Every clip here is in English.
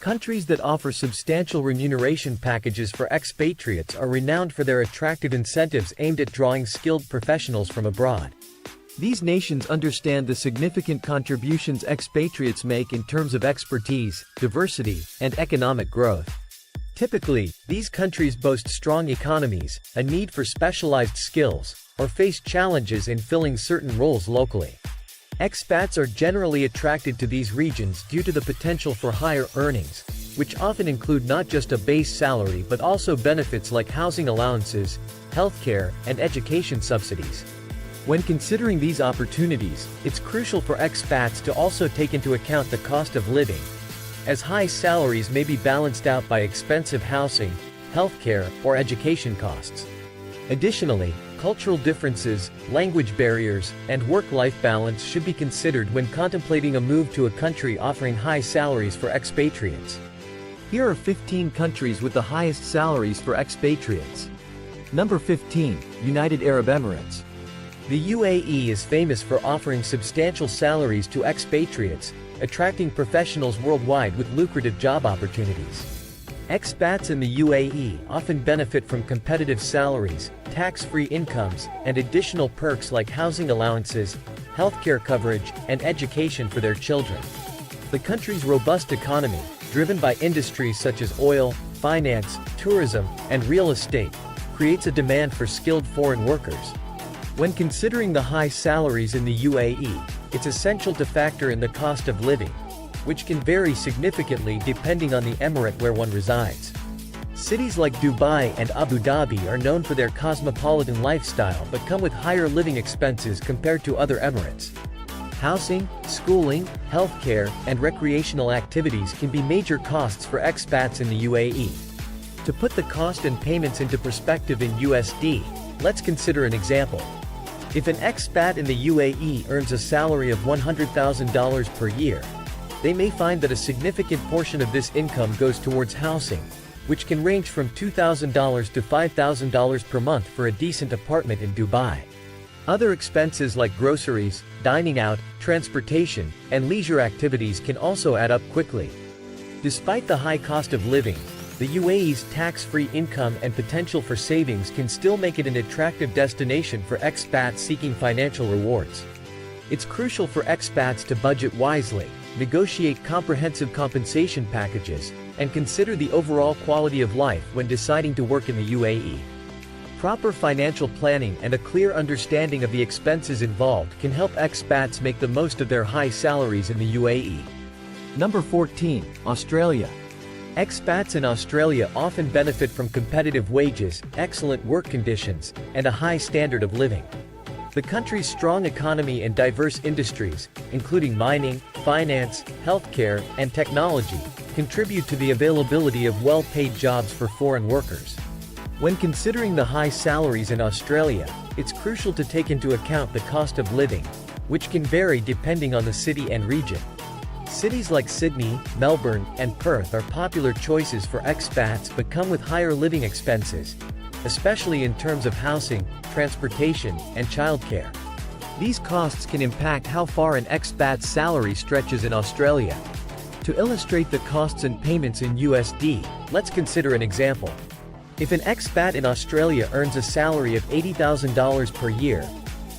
Countries that offer substantial remuneration packages for expatriates are renowned for their attractive incentives aimed at drawing skilled professionals from abroad. These nations understand the significant contributions expatriates make in terms of expertise, diversity, and economic growth. Typically, these countries boast strong economies, a need for specialized skills, or face challenges in filling certain roles locally. Expats are generally attracted to these regions due to the potential for higher earnings, which often include not just a base salary but also benefits like housing allowances, healthcare, and education subsidies. When considering these opportunities, it's crucial for expats to also take into account the cost of living, as high salaries may be balanced out by expensive housing, healthcare, or education costs. Additionally, cultural differences, language barriers, and work-life balance should be considered when contemplating a move to a country offering high salaries for expatriates. Here are 15 countries with the highest salaries for expatriates. Number 15, United Arab Emirates. The UAE is famous for offering substantial salaries to expatriates, attracting professionals worldwide with lucrative job opportunities. Expats in the UAE often benefit from competitive salaries, tax-free incomes, and additional perks like housing allowances, healthcare coverage, and education for their children. The country's robust economy, driven by industries such as oil, finance, tourism, and real estate, creates a demand for skilled foreign workers. When considering the high salaries in the UAE, it's essential to factor in the cost of living, which can vary significantly depending on the emirate where one resides. Cities like Dubai and Abu Dhabi are known for their cosmopolitan lifestyle but come with higher living expenses compared to other emirates. Housing, schooling, healthcare, and recreational activities can be major costs for expats in the UAE. To put the cost and payments into perspective in USD, let's consider an example. If an expat in the UAE earns a salary of $100,000 per year, they may find that a significant portion of this income goes towards housing, which can range from $2,000 to $5,000 per month for a decent apartment in Dubai. Other expenses like groceries, dining out, transportation, and leisure activities can also add up quickly. Despite the high cost of living, the UAE's tax-free income and potential for savings can still make it an attractive destination for expats seeking financial rewards. It's crucial for expats to budget wisely, negotiate comprehensive compensation packages, and consider the overall quality of life when deciding to work in the UAE. Proper financial planning and a clear understanding of the expenses involved can help expats make the most of their high salaries in the UAE. Number 14, Australia. Expats in Australia often benefit from competitive wages, excellent work conditions, and a high standard of living. The country's strong economy and diverse industries, including mining, finance, healthcare, and technology, contribute to the availability of well-paid jobs for foreign workers. When considering the high salaries in Australia, it's crucial to take into account the cost of living, which can vary depending on the city and region. Cities like Sydney, Melbourne, and Perth are popular choices for expats but come with higher living expenses, especially in terms of housing, transportation, and childcare. These costs can impact how far an expat's salary stretches in Australia. To illustrate the costs and payments in USD, let's consider an example. If an expat in Australia earns a salary of $80,000 per year,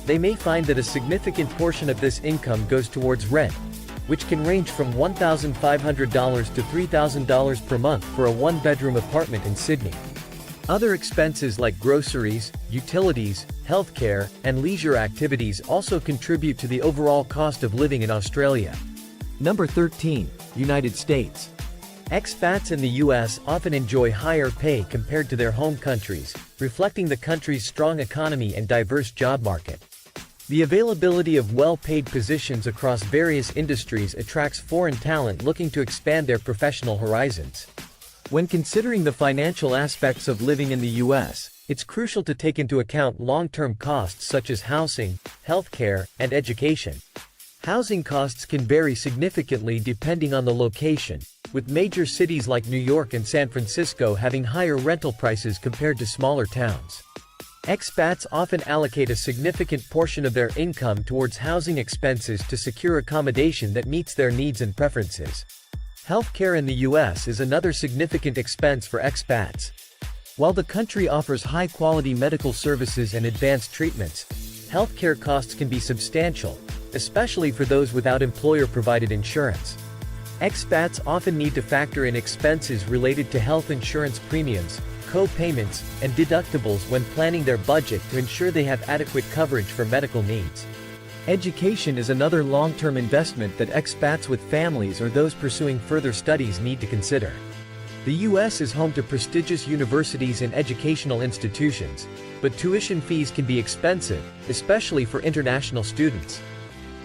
they may find that a significant portion of this income goes towards rent, which can range from $1,500 to $3,000 per month for a one-bedroom apartment in Sydney. Other expenses like groceries, utilities, healthcare, and leisure activities also contribute to the overall cost of living in Australia. Number 13, United States. Expats in the US often enjoy higher pay compared to their home countries, reflecting the country's strong economy and diverse job market. The availability of well-paid positions across various industries attracts foreign talent looking to expand their professional horizons. When considering the financial aspects of living in the US, it's crucial to take into account long-term costs such as housing, healthcare, and education. Housing costs can vary significantly depending on the location, with major cities like New York and San Francisco having higher rental prices compared to smaller towns. Expats often allocate a significant portion of their income towards housing expenses to secure accommodation that meets their needs and preferences. Healthcare in the US is another significant expense for expats. While the country offers high-quality medical services and advanced treatments, healthcare costs can be substantial, especially for those without employer-provided insurance. Expats often need to factor in expenses related to health insurance premiums, co-payments, and deductibles when planning their budget to ensure they have adequate coverage for medical needs. Education is another long-term investment that expats with families or those pursuing further studies need to consider. The U.S. is home to prestigious universities and educational institutions, but tuition fees can be expensive, especially for international students.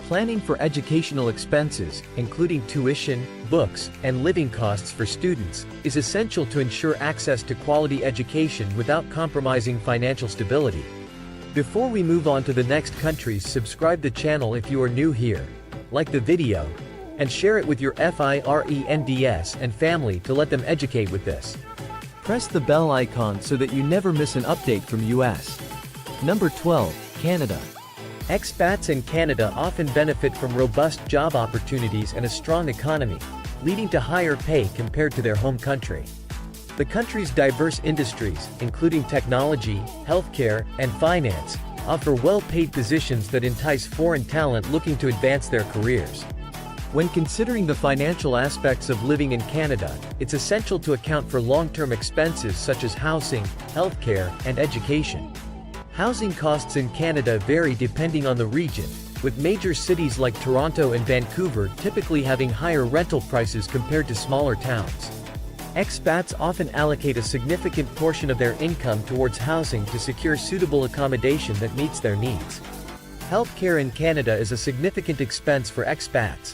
Planning for educational expenses, including tuition, books, and living costs for students, is essential to ensure access to quality education without compromising financial stability. Before we move on to the next countries, subscribe the channel if you are new here, like the video, and share it with your friends and family to let them educate with this. Press the bell icon so that you never miss an update from US. Number 12, Canada. Expats in Canada often benefit from robust job opportunities and a strong economy, leading to higher pay compared to their home country. The country's diverse industries, including technology, healthcare, and finance, offer well-paid positions that entice foreign talent looking to advance their careers. When considering the financial aspects of living in Canada, it's essential to account for long-term expenses such as housing, healthcare, and education. Housing costs in Canada vary depending on the region, with major cities like Toronto and Vancouver typically having higher rental prices compared to smaller towns. Expats often allocate a significant portion of their income towards housing to secure suitable accommodation that meets their needs. Healthcare in Canada is a significant expense for expats.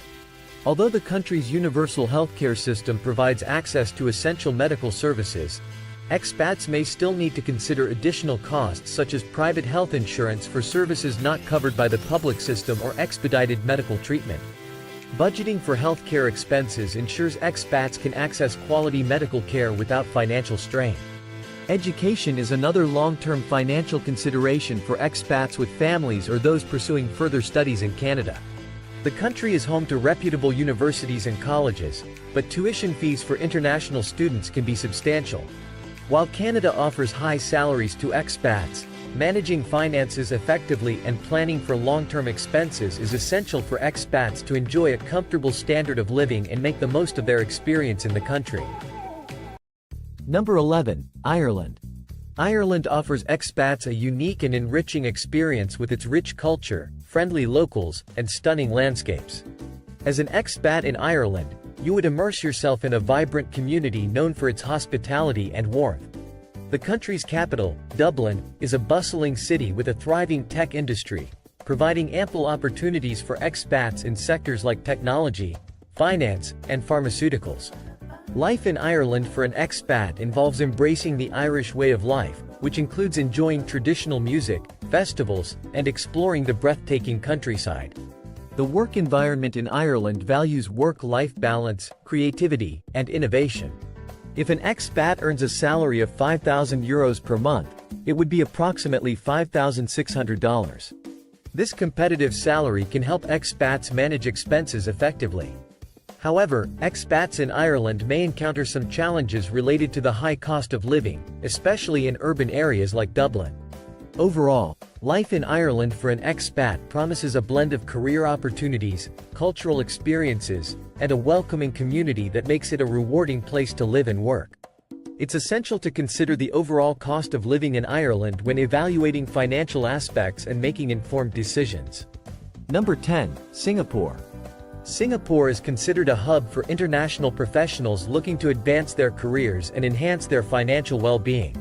Although the country's universal healthcare system provides access to essential medical services, expats may still need to consider additional costs such as private health insurance for services not covered by the public system or expedited medical treatment. Budgeting for healthcare expenses ensures expats can access quality medical care without financial strain. Education is another long-term financial consideration for expats with families or those pursuing further studies in Canada. The country is home to reputable universities and colleges, but tuition fees for international students can be substantial. While Canada offers high salaries to expats, managing finances effectively and planning for long-term expenses is essential for expats to enjoy a comfortable standard of living and make the most of their experience in the country. Number 11, Ireland. Ireland offers expats a unique and enriching experience with its rich culture, friendly locals, and stunning landscapes. As an expat in Ireland, you would immerse yourself in a vibrant community known for its hospitality and warmth. The country's capital, Dublin, is a bustling city with a thriving tech industry, providing ample opportunities for expats in sectors like technology, finance, and pharmaceuticals. Life in Ireland for an expat involves embracing the Irish way of life, which includes enjoying traditional music, festivals, and exploring the breathtaking countryside. The work environment in Ireland values work-life balance, creativity, and innovation. If an expat earns a salary of €5,000 per month, it would be approximately $5,600. This competitive salary can help expats manage expenses effectively. However, expats in Ireland may encounter some challenges related to the high cost of living, especially in urban areas like Dublin. Overall, life in Ireland for an expat promises a blend of career opportunities, cultural experiences, and a welcoming community that makes it a rewarding place to live and work. It's essential to consider the overall cost of living in Ireland when evaluating financial aspects and making informed decisions. Number 10, Singapore. Singapore is considered a hub for international professionals looking to advance their careers and enhance their financial well-being.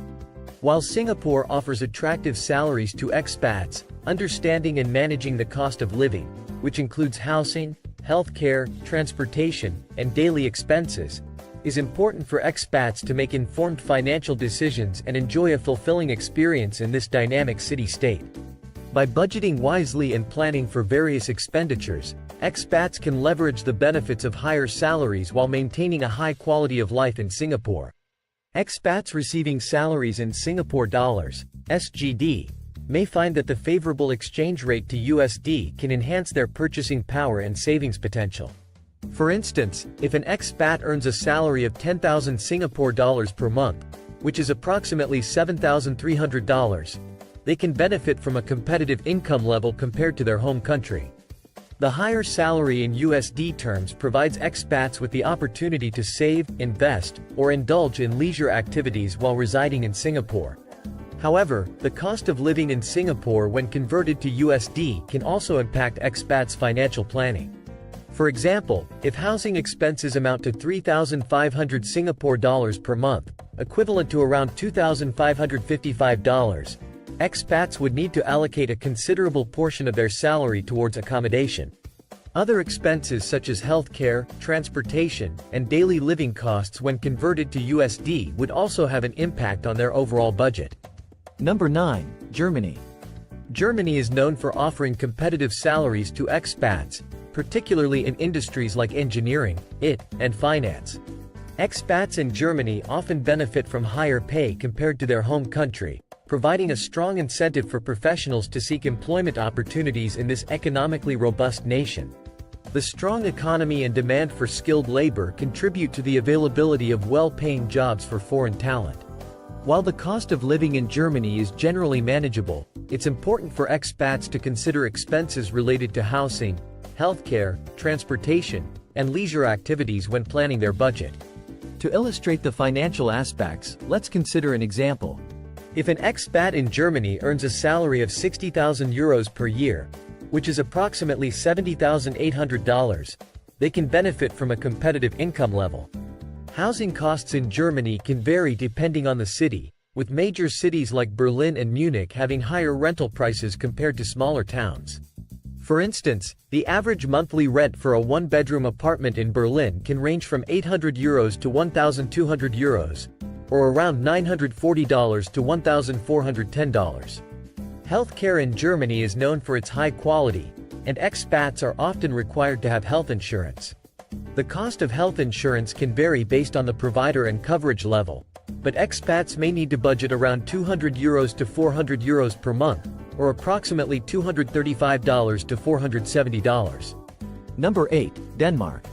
While Singapore offers attractive salaries to expats, understanding and managing the cost of living, which includes housing, healthcare, transportation, and daily expenses, is important for expats to make informed financial decisions and enjoy a fulfilling experience in this dynamic city-state. By budgeting wisely and planning for various expenditures, expats can leverage the benefits of higher salaries while maintaining a high quality of life in Singapore. Expats receiving salaries in Singapore dollars, SGD, may find that the favorable exchange rate to USD can enhance their purchasing power and savings potential. For instance, if an expat earns a salary of 10,000 Singapore dollars per month, which is approximately $7,300, they can benefit from a competitive income level compared to their home country. The higher salary in USD terms provides expats with the opportunity to save, invest, or indulge in leisure activities while residing in Singapore. However, the cost of living in Singapore when converted to USD can also impact expats' financial planning. For example, if housing expenses amount to 3,500 Singapore dollars per month, equivalent to around $2,555, expats would need to allocate a considerable portion of their salary towards accommodation. Other expenses such as healthcare, transportation, and daily living costs when converted to USD would also have an impact on their overall budget. Number 9. Germany. Germany is known for offering competitive salaries to expats, particularly in industries like engineering, IT, and finance. Expats in Germany often benefit from higher pay compared to their home country, providing a strong incentive for professionals to seek employment opportunities in this economically robust nation. The strong economy and demand for skilled labor contribute to the availability of well-paying jobs for foreign talent. While the cost of living in Germany is generally manageable, it's important for expats to consider expenses related to housing, healthcare, transportation, and leisure activities when planning their budget. To illustrate the financial aspects, let's consider an example. If an expat in Germany earns a salary of 60,000 euros per year, which is approximately $70,800, they can benefit from a competitive income level. Housing costs in Germany can vary depending on the city, with major cities like Berlin and Munich having higher rental prices compared to smaller towns. For instance, the average monthly rent for a one-bedroom apartment in Berlin can range from 800 euros to 1,200 euros, or around $940 to $1,410. Healthcare in Germany is known for its high quality, and expats are often required to have health insurance. The cost of health insurance can vary based on the provider and coverage level, but expats may need to budget around 200 euros to 400 euros per month, or approximately $235 to $470. Number 8. Denmark.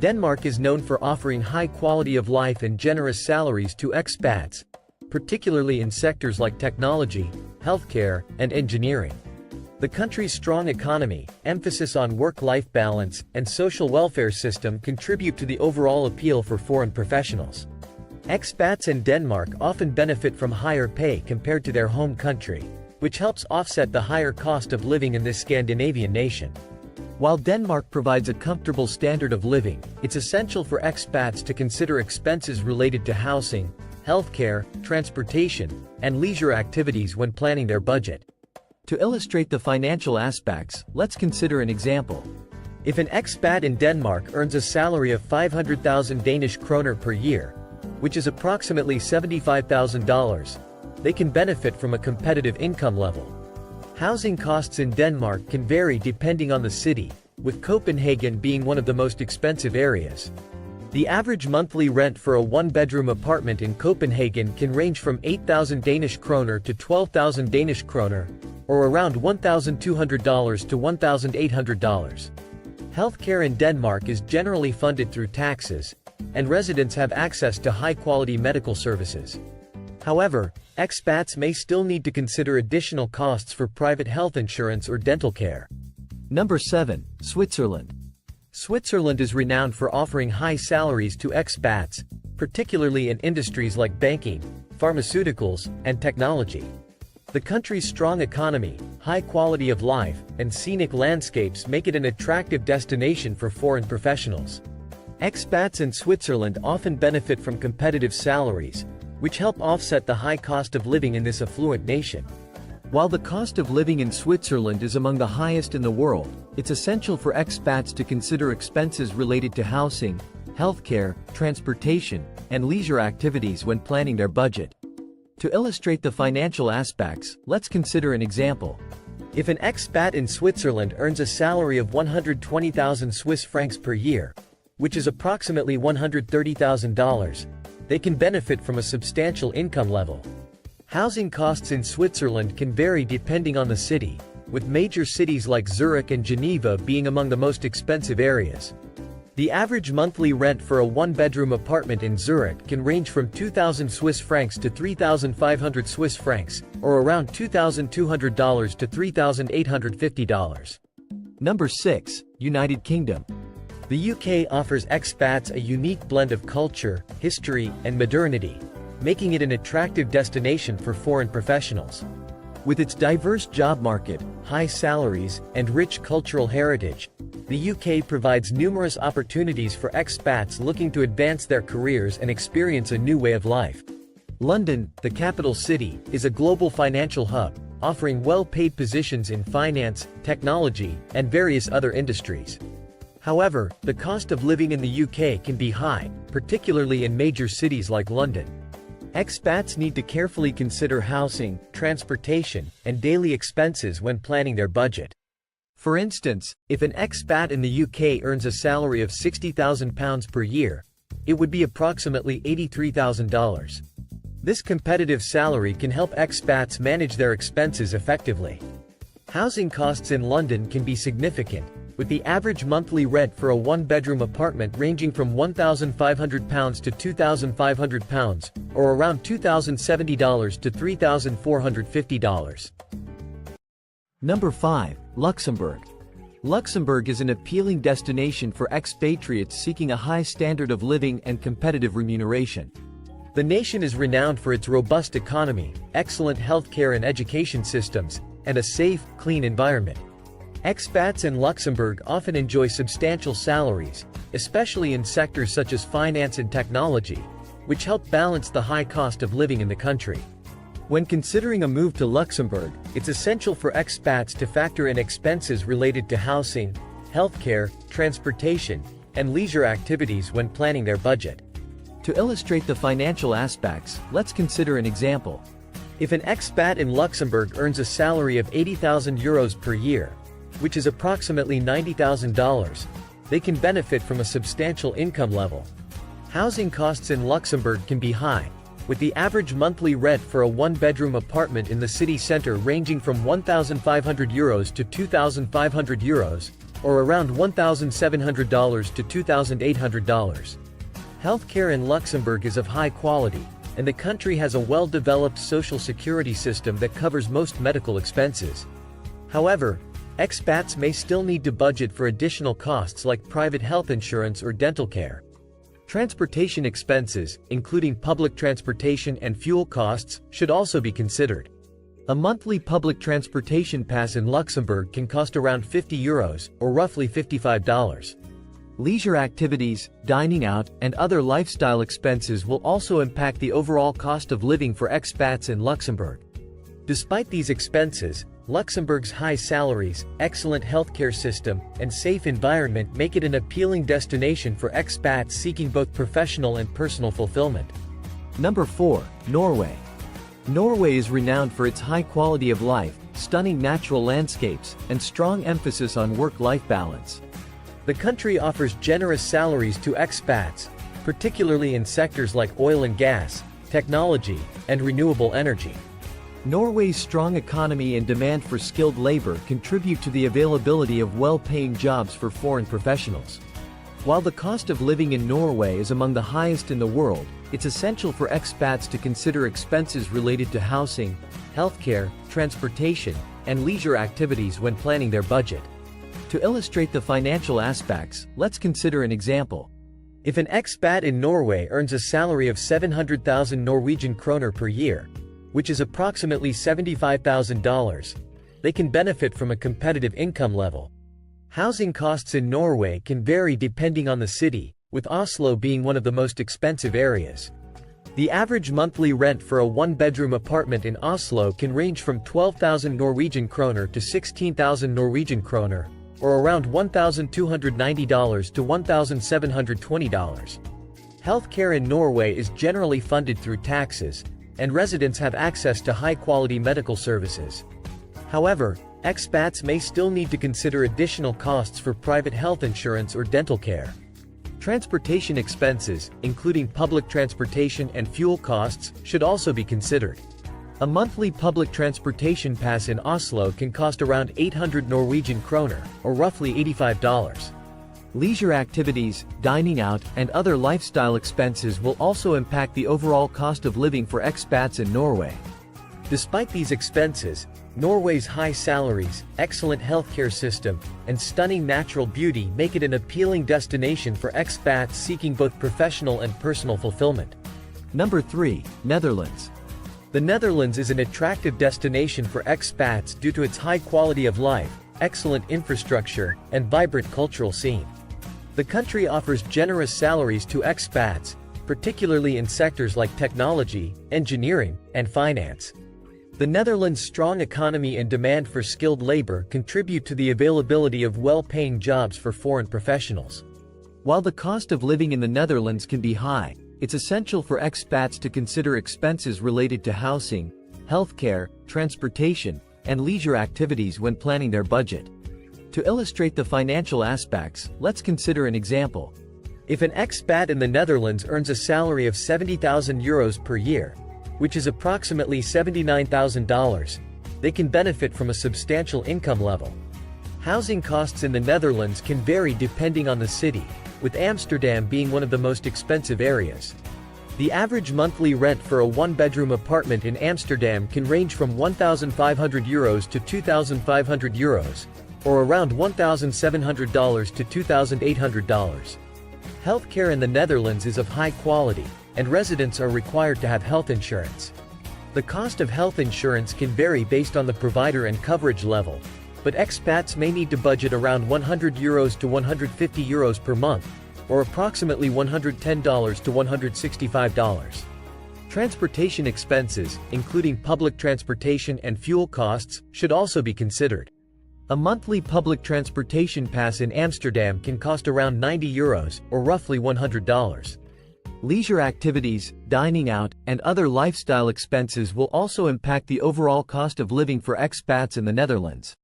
Denmark is known for offering high quality of life and generous salaries to expats, particularly in sectors like technology, healthcare, and engineering. The country's strong economy, emphasis on work-life balance, and social welfare system contribute to the overall appeal for foreign professionals. Expats in Denmark often benefit from higher pay compared to their home country, which helps offset the higher cost of living in this Scandinavian nation. While Denmark provides a comfortable standard of living, it's essential for expats to consider expenses related to housing, healthcare, transportation, and leisure activities when planning their budget. To illustrate the financial aspects, let's consider an example. If an expat in Denmark earns a salary of 500,000 Danish kroner per year, which is approximately $75,000, they can benefit from a competitive income level. Housing costs in Denmark can vary depending on the city, with Copenhagen being one of the most expensive areas. The average monthly rent for a one-bedroom apartment in Copenhagen can range from 8,000 Danish kroner to 12,000 Danish kroner, or around $1,200 to $1,800. Healthcare in Denmark is generally funded through taxes, and residents have access to high-quality medical services. However, expats may still need to consider additional costs for private health insurance or dental care. Number 7. Switzerland. Switzerland is renowned for offering high salaries to expats, particularly in industries like banking, pharmaceuticals, and technology. The country's strong economy, high quality of life, and scenic landscapes make it an attractive destination for foreign professionals. Expats in Switzerland often benefit from competitive salaries, which help offset the high cost of living in this affluent nation. While the cost of living in Switzerland is among the highest in the world, it's essential for expats to consider expenses related to housing, healthcare, transportation, and leisure activities when planning their budget. To illustrate the financial aspects, let's consider an example. If an expat in Switzerland earns a salary of 120,000 Swiss francs per year, which is approximately $130,000, they can benefit from a substantial income level. Housing costs in Switzerland can vary depending on the city, with major cities like Zurich and Geneva being among the most expensive areas. The average monthly rent for a one-bedroom apartment in Zurich can range from 2,000 Swiss francs to 3,500 Swiss francs, or around $2,200 to $3,850. Number 6. United Kingdom. The UK offers expats a unique blend of culture, history, and modernity, making it an attractive destination for foreign professionals. With its diverse job market, high salaries, and rich cultural heritage, the UK provides numerous opportunities for expats looking to advance their careers and experience a new way of life. London, the capital city, is a global financial hub, offering well-paid positions in finance, technology, and various other industries. However, the cost of living in the UK can be high, particularly in major cities like London. Expats need to carefully consider housing, transportation, and daily expenses when planning their budget. For instance, if an expat in the UK earns a salary of £60,000 per year, it would be approximately $83,000. This competitive salary can help expats manage their expenses effectively. Housing costs in London can be significant, with the average monthly rent for a one-bedroom apartment ranging from £1,500 to £2,500, or around $2,070 to $3,450. Number 5. Luxembourg. Luxembourg is an appealing destination for expatriates seeking a high standard of living and competitive remuneration. The nation is renowned for its robust economy, excellent healthcare and education systems, and a safe, clean environment. Expats in Luxembourg often enjoy substantial salaries, especially in sectors such as finance and technology, which help balance the high cost of living in the country. When considering a move to Luxembourg, it's essential for expats to factor in expenses related to housing, healthcare, transportation, and leisure activities when planning their budget. To illustrate the financial aspects, let's consider an example. If an expat in Luxembourg earns a salary of €80,000 per year, which is approximately $90,000, they can benefit from a substantial income level. Housing costs in Luxembourg can be high, with the average monthly rent for a one-bedroom apartment in the city center ranging from €1,500 to €2,500, or around $1,700 to $2,800. Healthcare in Luxembourg is of high quality, and the country has a well-developed social security system that covers most medical expenses. However, expats may still need to budget for additional costs like private health insurance or dental care. Transportation expenses, including public transportation and fuel costs, should also be considered. A monthly public transportation pass in Luxembourg can cost around €50, or roughly $55. Leisure activities, dining out, and other lifestyle expenses will also impact the overall cost of living for expats in Luxembourg. Despite these expenses, Luxembourg's high salaries, excellent healthcare system, and safe environment make it an appealing destination for expats seeking both professional and personal fulfillment. Number 4. Norway. Norway is renowned for its high quality of life, stunning natural landscapes, and strong emphasis on work-life balance. The country offers generous salaries to expats, particularly in sectors like oil and gas, technology, and renewable energy. Norway's strong economy and demand for skilled labor contribute to the availability of well-paying jobs for foreign professionals. While the cost of living in Norway is among the highest in the world, it's essential for expats to consider expenses related to housing, healthcare, transportation, and leisure activities when planning their budget. To illustrate the financial aspects, let's consider an example. If an expat in Norway earns a salary of 700,000 Norwegian kroner per year, which is approximately $75,000, they can benefit from a competitive income level. Housing costs in Norway can vary depending on the city, with Oslo being one of the most expensive areas. The average monthly rent for a one-bedroom apartment in Oslo can range from 12,000 Norwegian kroner to 16,000 Norwegian kroner, or around $1,290 to $1,720. Healthcare in Norway is generally funded through taxes, and residents have access to high-quality medical services. However, expats may still need to consider additional costs for private health insurance or dental care. Transportation expenses, including public transportation and fuel costs, should also be considered. A monthly public transportation pass in Oslo can cost around 800 Norwegian kroner, or roughly $85. Leisure activities, dining out, and other lifestyle expenses will also impact the overall cost of living for expats in Norway. Despite these expenses, Norway's high salaries, excellent healthcare system, and stunning natural beauty make it an appealing destination for expats seeking both professional and personal fulfillment. Number 3. Netherlands. The Netherlands is an attractive destination for expats due to its high quality of life, excellent infrastructure, and vibrant cultural scene. The country offers generous salaries to expats, particularly in sectors like technology, engineering, and finance. The Netherlands' strong economy and demand for skilled labor contribute to the availability of well-paying jobs for foreign professionals. While the cost of living in the Netherlands can be high, it's essential for expats to consider expenses related to housing, healthcare, transportation, and leisure activities when planning their budget. To illustrate the financial aspects, let's consider an example. If an expat in the Netherlands earns a salary of €70,000 per year, which is approximately $79,000, they can benefit from a substantial income level. Housing costs in the Netherlands can vary depending on the city, with Amsterdam being one of the most expensive areas. The average monthly rent for a one-bedroom apartment in Amsterdam can range from €1,500 to €2,500, or around $1,700 to $2,800. Healthcare in the Netherlands is of high quality, and residents are required to have health insurance. The cost of health insurance can vary based on the provider and coverage level, but expats may need to budget around €100 to €150 per month, or approximately $110 to $165. Transportation expenses, including public transportation and fuel costs, should also be considered. A monthly public transportation pass in Amsterdam can cost around €90, or roughly $100. Leisure activities, dining out, and other lifestyle expenses will also impact the overall cost of living for expats in the Netherlands.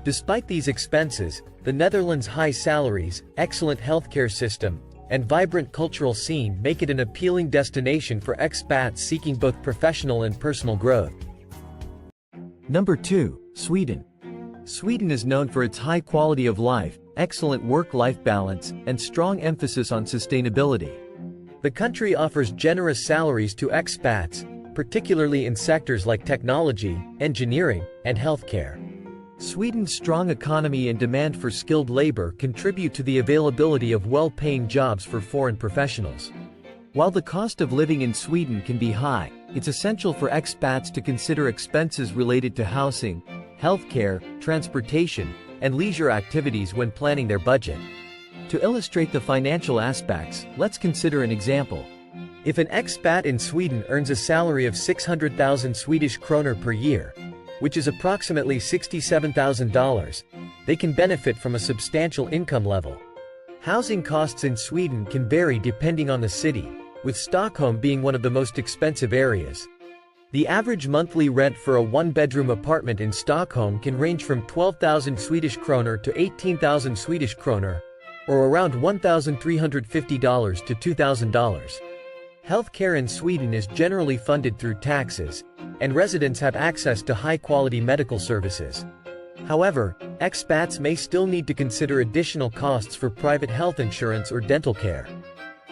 Despite these expenses, the Netherlands' high salaries, excellent healthcare system, and vibrant cultural scene make it an appealing destination for expats seeking both professional and personal growth. Number 2. Sweden. Sweden is known for its high quality of life, excellent work-life balance, and strong emphasis on sustainability. The country offers generous salaries to expats, particularly in sectors like technology, engineering, and healthcare. Sweden's strong economy and demand for skilled labor contribute to the availability of well-paying jobs for foreign professionals. While the cost of living in Sweden can be high, it's essential for expats to consider expenses related to housing, healthcare, transportation, and leisure activities when planning their budget. To illustrate the financial aspects, let's consider an example. If an expat in Sweden earns a salary of 600,000 Swedish kroner per year, which is approximately $67,000, they can benefit from a substantial income level. Housing costs in Sweden can vary depending on the city, with Stockholm being one of the most expensive areas. The average monthly rent for a one-bedroom apartment in Stockholm can range from 12,000 Swedish kroner to 18,000 Swedish kroner, or around $1,350 to $2,000. Healthcare in Sweden is generally funded through taxes, and residents have access to high-quality medical services. However, expats may still need to consider additional costs for private health insurance or dental care.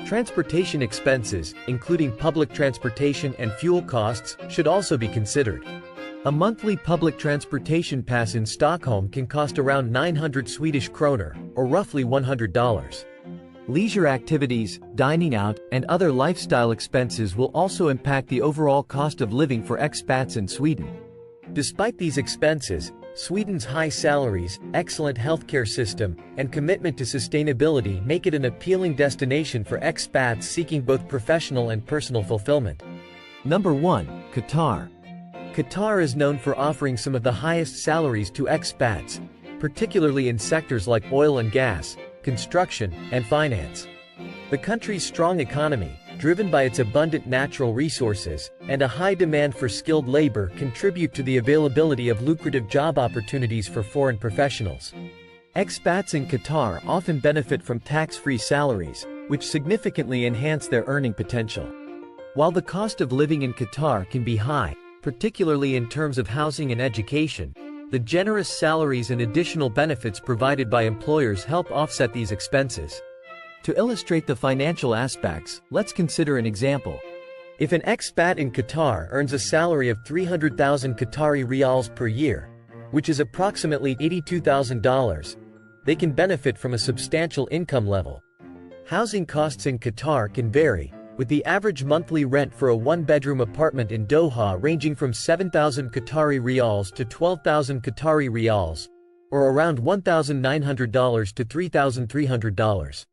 Transportation expenses, including public transportation and fuel costs, should also be considered. A monthly public transportation pass in Stockholm can cost around 900 Swedish kroner, or roughly $100. Leisure activities, dining out, and other lifestyle expenses will also impact the overall cost of living for expats in Sweden. Despite these expenses, Sweden's high salaries, excellent healthcare system, and commitment to sustainability make it an appealing destination for expats seeking both professional and personal fulfillment. Number 1. Qatar. Qatar is known for offering some of the highest salaries to expats, particularly in sectors like oil and gas, construction, and finance. The country's strong economy, driven by its abundant natural resources and a high demand for skilled labor, contribute to the availability of lucrative job opportunities for foreign professionals. Expats in Qatar often benefit from tax-free salaries, which significantly enhance their earning potential. While the cost of living in Qatar can be high, particularly in terms of housing and education, The generous salaries and additional benefits provided by employers help offset these expenses. To illustrate the financial aspects, let's consider an example. If an expat in Qatar earns a salary of 300,000 Qatari riyals per year, which is approximately $82,000, they can benefit from a substantial income level. Housing costs in Qatar can vary, with the average monthly rent for a one-bedroom apartment in Doha ranging from 7,000 Qatari riyals to 12,000 Qatari riyals, or around $1,900 to $3,300.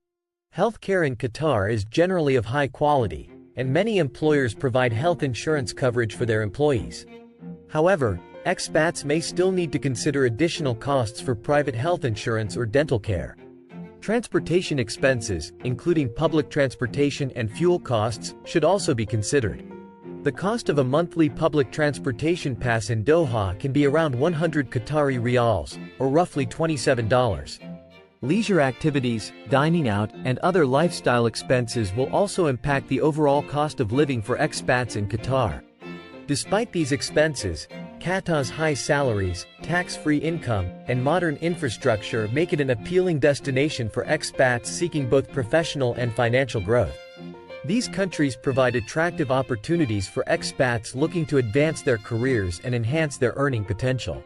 Healthcare in Qatar is generally of high quality, and many employers provide health insurance coverage for their employees. However, expats may still need to consider additional costs for private health insurance or dental care. Transportation expenses, including public transportation and fuel costs, should also be considered. The cost of a monthly public transportation pass in Doha can be around 100 Qatari riyals, or roughly $27. Leisure activities, dining out, and other lifestyle expenses will also impact the overall cost of living for expats in Qatar. Despite these expenses, Qatar's high salaries, tax-free income, and modern infrastructure make it an appealing destination for expats seeking both professional and financial growth. These countries provide attractive opportunities for expats looking to advance their careers and enhance their earning potential.